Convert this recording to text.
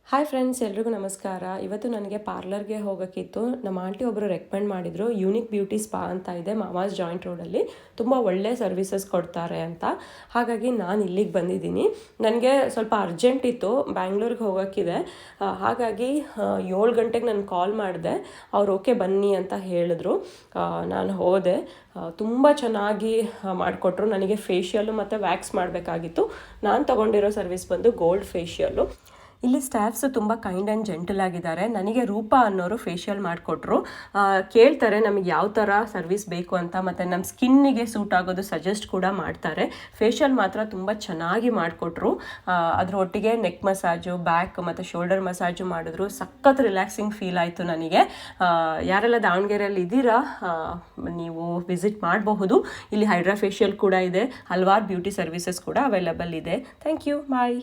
Hi friends, ಎಲ್ರಿಗೂ ನಮಸ್ಕಾರ. ಇವತ್ತು ನನಗೆ ಪಾರ್ಲರ್ಗೆ ಹೋಗೋಕ್ಕಿತ್ತು. ನಮ್ಮ ಆಂಟಿ ಒಬ್ಬರು ರೆಕಮೆಂಡ್ ಮಾಡಿದರು. ಯೂನಿಕ್ ಬ್ಯೂಟಿ ಸ್ಪಾ ಅಂತ ಇದೆ ಮಾಮಾಸ್ ಜಾಯಿಂಟ್ ರೋಡಲ್ಲಿ. ತುಂಬ ಒಳ್ಳೆ ಸರ್ವಿಸಸ್ ಕೊಡ್ತಾರೆ ಅಂತ. ಹಾಗಾಗಿ ನಾನು ಇಲ್ಲಿಗೆ ಬಂದಿದ್ದೀನಿ. ನನಗೆ ಸ್ವಲ್ಪ ಅರ್ಜೆಂಟ್ ಇತ್ತು, ಬ್ಯಾಂಗ್ಳೂರಿಗೆ ಹೋಗೋಕ್ಕಿದೆ. ಹಾಗಾಗಿ 7 ಗಂಟೆಗೆ ನಾನು ಕಾಲ್ ಮಾಡಿದೆ. ಅವ್ರು ಓಕೆ ಬನ್ನಿ ಅಂತ ಹೇಳಿದ್ರು. ನಾನು ಹೋದೆ. ತುಂಬ ಚೆನ್ನಾಗಿ ಮಾಡಿಕೊಟ್ರು. ನನಗೆ ಫೇಶಿಯಲ್ಲು ಮತ್ತು ವ್ಯಾಕ್ಸ್ ಮಾಡಬೇಕಾಗಿತ್ತು. ನಾನು ತೊಗೊಂಡಿರೋ ಸರ್ವಿಸ್ ಬಂದು ಗೋಲ್ಡ್ ಫೇಶಿಯಲ್ಲು. ಇಲ್ಲಿ ಸ್ಟಾಫ್ಸು ತುಂಬ ಕೈಂಡ್ ಆ್ಯಂಡ್ ಜೆಂಟಲ್ ಆಗಿದ್ದಾರೆ. ನನಗೆ ರೂಪಾ ಅನ್ನೋರು ಫೇಶಿಯಲ್ ಮಾಡಿಕೊಟ್ರು. ಕೇಳ್ತಾರೆ ನಮಗೆ ಯಾವ ಥರ ಸರ್ವಿಸ್ ಬೇಕು ಅಂತ, ಮತ್ತು ನಮ್ಮ ಸ್ಕಿನ್ನಿಗೆ ಸೂಟ್ ಆಗೋದು ಸಜೆಸ್ಟ್ ಕೂಡ ಮಾಡ್ತಾರೆ. ಫೇಶಿಯಲ್ ಮಾತ್ರ ತುಂಬ ಚೆನ್ನಾಗಿ ಮಾಡಿಕೊಟ್ರು. ಅದ್ರ ಒಟ್ಟಿಗೆ ನೆಕ್ ಮಸಾಜು, ಬ್ಯಾಕ್ ಮತ್ತು ಶೋಲ್ಡರ್ ಮಸಾಜು ಮಾಡಿದ್ರು. ಸಖತ್ ರಿಲ್ಯಾಕ್ಸಿಂಗ್ ಫೀಲ್ ಆಯಿತು ನನಗೆ. ಯಾರೆಲ್ಲ ದಾವಣಗೆರೆಯಲ್ಲಿ ಇದ್ದೀರಾ, ನೀವು ವಿಸಿಟ್ ಮಾಡಬಹುದು. ಇಲ್ಲಿ ಹೈಡ್ರಾ ಫೇಶಿಯಲ್ ಕೂಡ ಇದೆ. ಹಲವಾರು ಬ್ಯೂಟಿ ಸರ್ವಿಸಸ್ ಕೂಡ ಅವೈಲಬಲ್ ಇದೆ. Thank you, bye.